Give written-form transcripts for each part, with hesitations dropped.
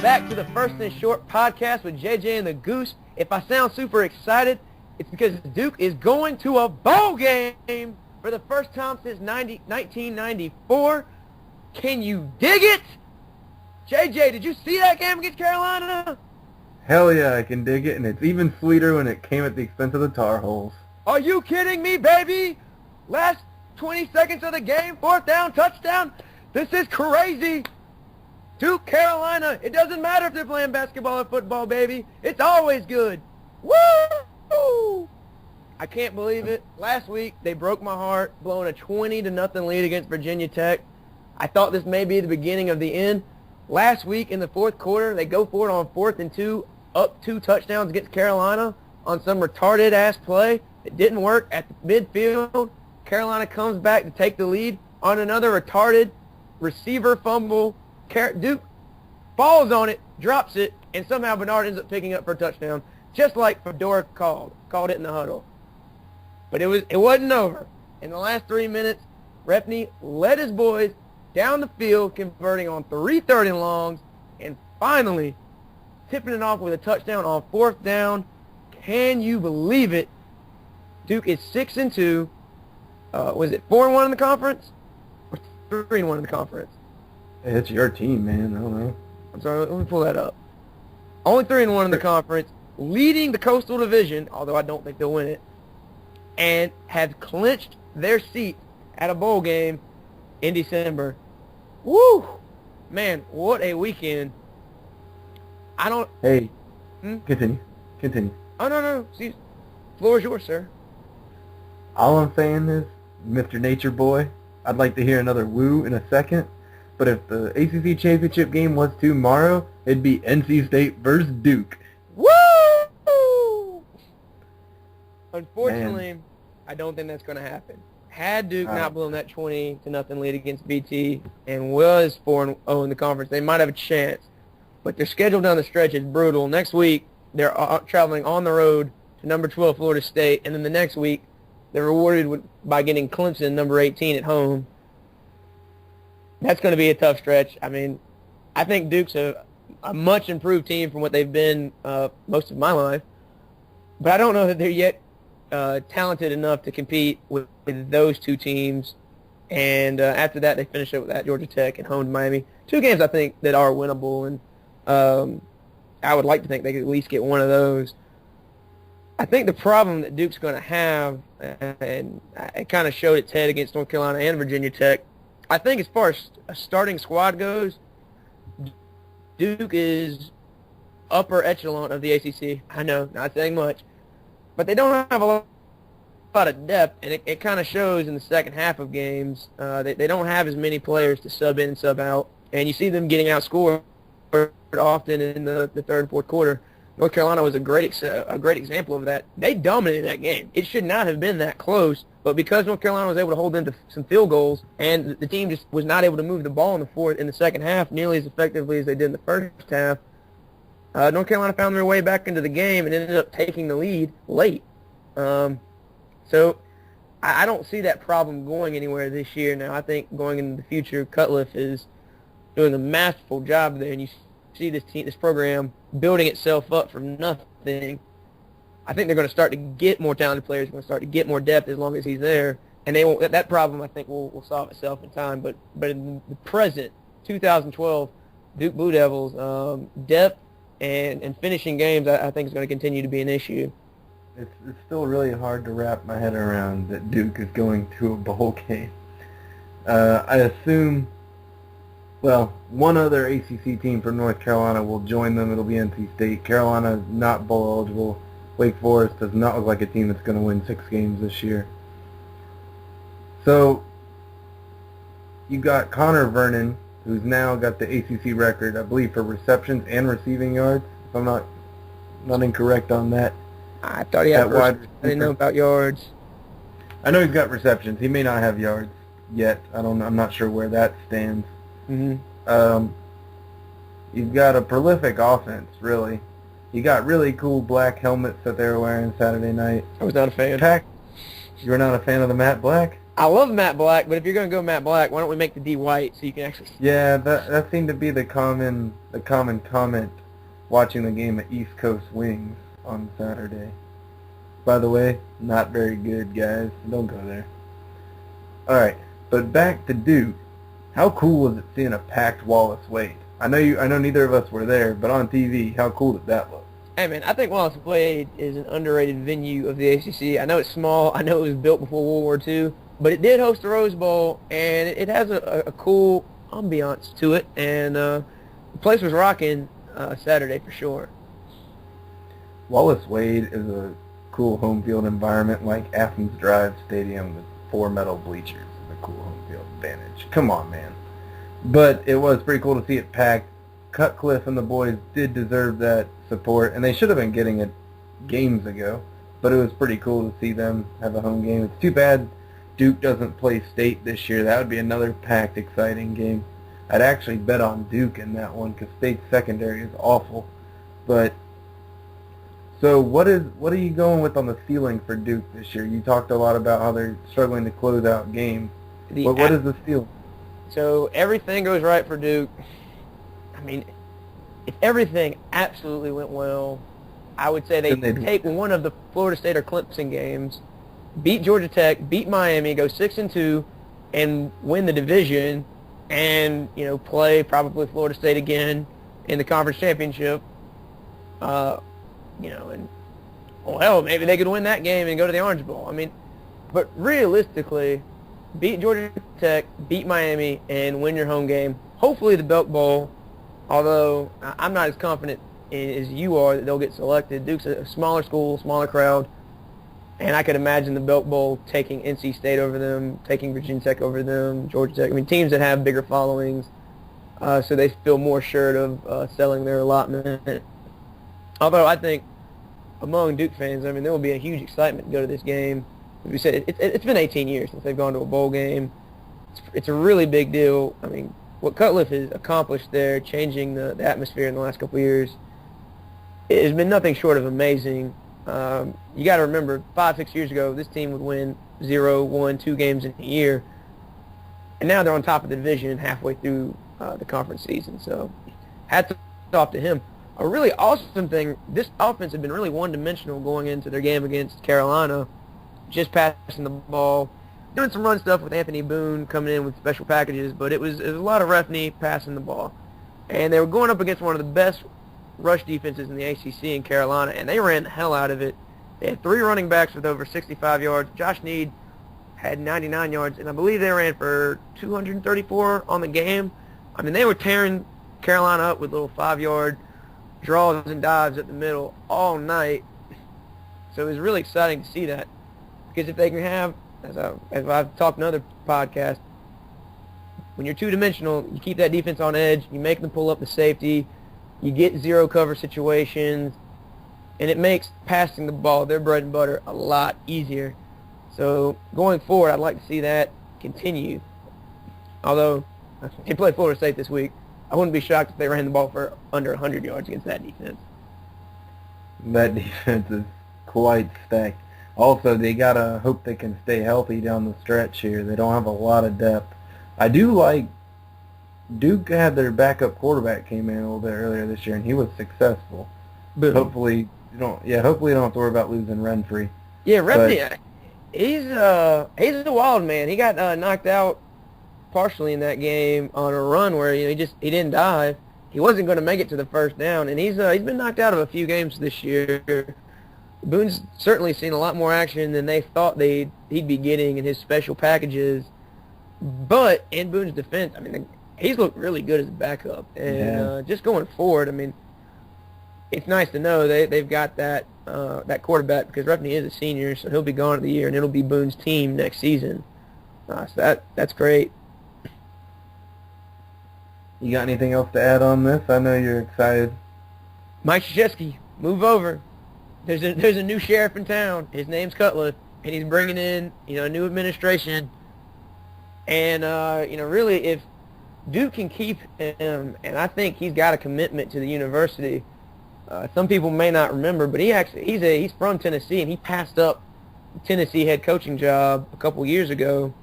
back to the First and Short podcast with JJ and the Goose. If I sound super excited, it's because Duke is going to a bowl game for the first time since 1994. Can you dig it? JJ, did you see that game against Carolina? Hell yeah, I can dig it, and it's even sweeter when it came at the expense of the Tar Heels. Are you kidding me, baby? Last 20 seconds of the game, fourth down, touchdown. This is crazy. Duke, Carolina, it doesn't matter if they're playing basketball or football, baby. It's always good. Woo! I can't believe it. Last week, they broke my heart, blowing a 20-0 lead against Virginia Tech. I thought this may be the beginning of the end. Last week in the fourth quarter, they go for it on 4th and 2, up 2 touchdowns against Carolina on some retarded-ass play. It didn't work at the midfield. Carolina comes back to take the lead on another retarded receiver fumble. Duke falls on it, drops it, and somehow Bernard ends up picking up for a touchdown, just like Fedora called it in the huddle. But it wasn't over. In the last 3 minutes, Repney led his boys down the field, converting on 3 third and longs, and finally tipping it off with a touchdown on 4th down. Can you believe it? Duke is 6-2. Was it 4-1 in the conference? Or 3-1 in the conference? Hey, it's your team, man. I don't know. I'm sorry, let me pull that up. Only 3-1 in the conference, leading the Coastal Division, although I don't think they'll win it, and have clinched their seat at a bowl game in December. Woo! Man, what a weekend. Hey, Continue. Oh, no. See, the floor is yours, sir. All I'm saying is, Mr. Nature Boy, I'd like to hear another woo in a second, but if the ACC championship game was tomorrow, it'd be NC State versus Duke. Woo! Unfortunately, I don't think that's going to happen. Had Duke not blown that 20-0 lead against BT and was 4-0 in the conference, they might have a chance. But their schedule down the stretch is brutal. Next week, they're traveling on the road to number 12 Florida State, and then the next week, they're rewarded by getting Clemson, number 18, at home. That's going to be a tough stretch. I mean, I think Duke's a much improved team from what they've been most of my life, but I don't know that they're yet talented enough to compete with those two teams. And after that, they finish up with at Georgia Tech and home to Miami. 2 games I think that are winnable, and I would like to think they could at least get one of those. I think the problem that Duke's going to have, and it kind of showed its head against North Carolina and Virginia Tech, I think as far as a starting squad goes, Duke is upper echelon of the ACC. I know, not saying much. But they don't have a lot of depth, and it kind of shows in the second half of games. They don't have as many players to sub in and sub out, and you see them getting outscored often in the third and fourth quarter. North Carolina was a great example of that. They dominated that game. It should not have been that close, but because North Carolina was able to hold them to some field goals, and the team just was not able to move the ball in the second half nearly as effectively as they did in the first half, North Carolina found their way back into the game and ended up taking the lead late. So I don't see that problem going anywhere this year. Now, I think going into the future, Cutcliffe is doing a masterful job there, and you see this program building itself up from nothing. I think they're going to start to get more talented players. They're going to start to get more depth as long as he's there, and that problem I think will solve itself in time. But in the present 2012 Duke Blue Devils, depth and finishing games I think is going to continue to be an issue. It's still really hard to wrap my head around that Duke is going to a bowl game. I assume, well, one other ACC team from North Carolina will join them. It'll be NC State. Carolina is not bowl eligible. Wake Forest does not look like a team that's going to win 6 games this year. So you got Connor Vernon, who's now got the ACC record, I believe, for receptions and receiving yards, if I'm not incorrect on that. I thought he had wide. I didn't know about yards. I know he's got receptions. He may not have yards yet. I'm not sure where that stands. Mm-hmm. You've got a prolific offense, really. You got really cool black helmets that they were wearing Saturday night. I was not a fan. You were not a fan of the matte black? I love Matt Black, but if you're going to go Matt Black, why don't we make the D white so you can actually see? Yeah, that seemed to be the common comment watching the game at East Coast Wings on Saturday. By the way, not very good, guys. Don't go there. All right, but back to Duke. How cool was it seeing a packed Wallace Wade? I know neither of us were there, but on TV, how cool did that look? Hey, man, I think Wallace Wade is an underrated venue of the ACC. I know it's small. I know it was built before World War II, but it did host the Rose Bowl, and it has a cool ambiance to it, and the place was rocking Saturday for sure. Wallace Wade is a cool home field environment like Athens Drive Stadium with 4 metal bleachers and a cool home field advantage. Come on, man. But it was pretty cool to see it packed. Cutcliffe and the boys did deserve that support, and they should have been getting it games ago, but it was pretty cool to see them have a home game. It's too bad Duke doesn't play State this year. That would be another packed, exciting game. I'd actually bet on Duke in that one because State's secondary is awful. But so what are you going with on the ceiling for Duke this year? You talked a lot about how they're struggling to close out games. What is the ceiling? So everything goes right for Duke. I mean, if everything absolutely went well, I would say they'd take one of the Florida State or Clemson games, beat Georgia Tech, beat Miami, go 6-2, and win the division, and play probably Florida State again in the conference championship. And hell, maybe they could win that game and go to the Orange Bowl. I mean, but realistically, beat Georgia Tech, beat Miami, and win your home game. Hopefully the Belk Bowl. Although I'm not as confident as you are that they'll get selected. Duke's a smaller school, smaller crowd, and I could imagine the Belk Bowl taking NC State over them, taking Virginia Tech over them, Georgia Tech. I mean, teams that have bigger followings, so they feel more assured of selling their allotment. Although I think among Duke fans, I mean, there will be a huge excitement to go to this game. As we said, it's been 18 years since they've gone to a bowl game. It's a really big deal. I mean, what Cutcliffe has accomplished there, changing the atmosphere in the last couple of years, it has been nothing short of amazing. You got to remember, 5-6 years ago, this team would win 0, 1, 2 games in a year, and now they're on top of the division halfway through the conference season. So, hats off to him. A really awesome thing, this offense had been really one-dimensional going into their game against Carolina, just passing the ball, doing some run stuff with Anthony Boone coming in with special packages, but it was a lot of Refney passing the ball. And they were going up against one of the best rush defenses in the ACC in Carolina, and they ran the hell out of it. They had 3 running backs with over 65 yards. Josh Need had 99 yards, and I believe they ran for 234 on the game. I mean, they were tearing Carolina up with little 5-yard draws and dives at the middle all night. So it was really exciting to see that, because if they can have, as I've talked in other podcasts, when you're two-dimensional, you keep that defense on edge, you make them pull up the safety, you get zero cover situations, and it makes passing the ball, their bread and butter, a lot easier. So going forward, I'd like to see that continue. Although they play Florida State this week, I wouldn't be shocked if they ran the ball for under 100 yards against that defense. That defense is quite stacked. Also, they got to hope they can stay healthy down the stretch here. They don't have a lot of depth. I do like Duke had their backup quarterback came in a little bit earlier this year, and he was successful. Boom. Hopefully you don't have to worry about losing Renfree. Yeah, Renfree, he's a wild man. He got knocked out partially in that game on a run where he didn't dive. He wasn't going to make it to the first down, and he's been knocked out of a few games this year. Boone's certainly seen a lot more action than they thought he'd be getting in his special packages. But in Boone's defense, I mean, he's looked really good as a backup. And just going forward, I mean, it's nice to know they've got that quarterback, because Refney is a senior, so he'll be gone at the year, and it'll be Boone's team next season. So that's great. You got anything else to add on this? I know you're excited. Mike Krzyzewski, move over. There's a new sheriff in town. His name's Cutcliffe, and he's bringing in a new administration. And really, if Duke can keep him, and I think he's got a commitment to the university. Some people may not remember, but he's from Tennessee, and he passed up the Tennessee head coaching job a couple years ago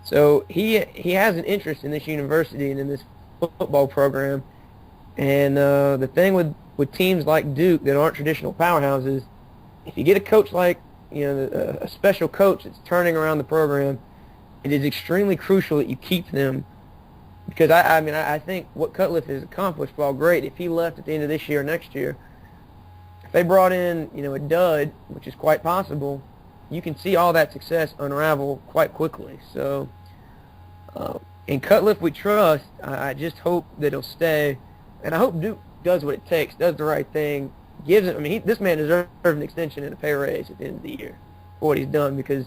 So he has an interest in this university and in this football program. And the thing with teams like Duke that aren't traditional powerhouses, if you get a coach like, a special coach that's turning around the program, it is extremely crucial that you keep them. Because I think what Cutcliffe has accomplished, while great, if he left at the end of this year or next year, if they brought in, a dud, which is quite possible, you can see all that success unravel quite quickly. So, in Cutcliffe we trust. I just hope that he'll stay, and I hope Duke does what it takes, does the right thing, gives it. This man deserves an extension and a pay raise at the end of the year for what he's done, because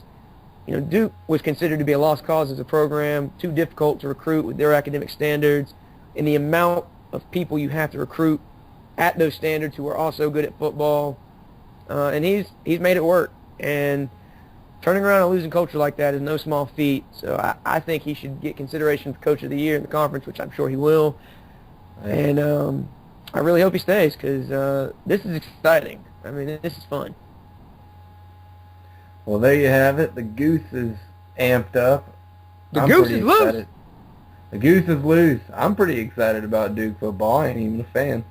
Duke was considered to be a lost cause as a program, too difficult to recruit with their academic standards, and the amount of people you have to recruit at those standards who are also good at football. And he's made it work. And turning around a losing culture like that is no small feat. So I think he should get consideration for Coach of the Year in the conference, which I'm sure he will. And I really hope he stays, because this is exciting. This is fun. Well, there you have it. The Goose is amped up. The Goose is loose. The Goose is loose. I'm pretty excited about Duke football. I ain't even a fan.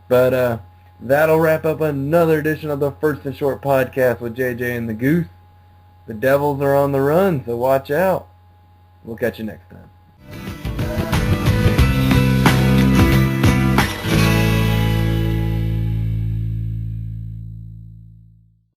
But that'll wrap up another edition of the First and Short podcast with JJ and the Goose. The Devils are on the run, so watch out. We'll catch you next time.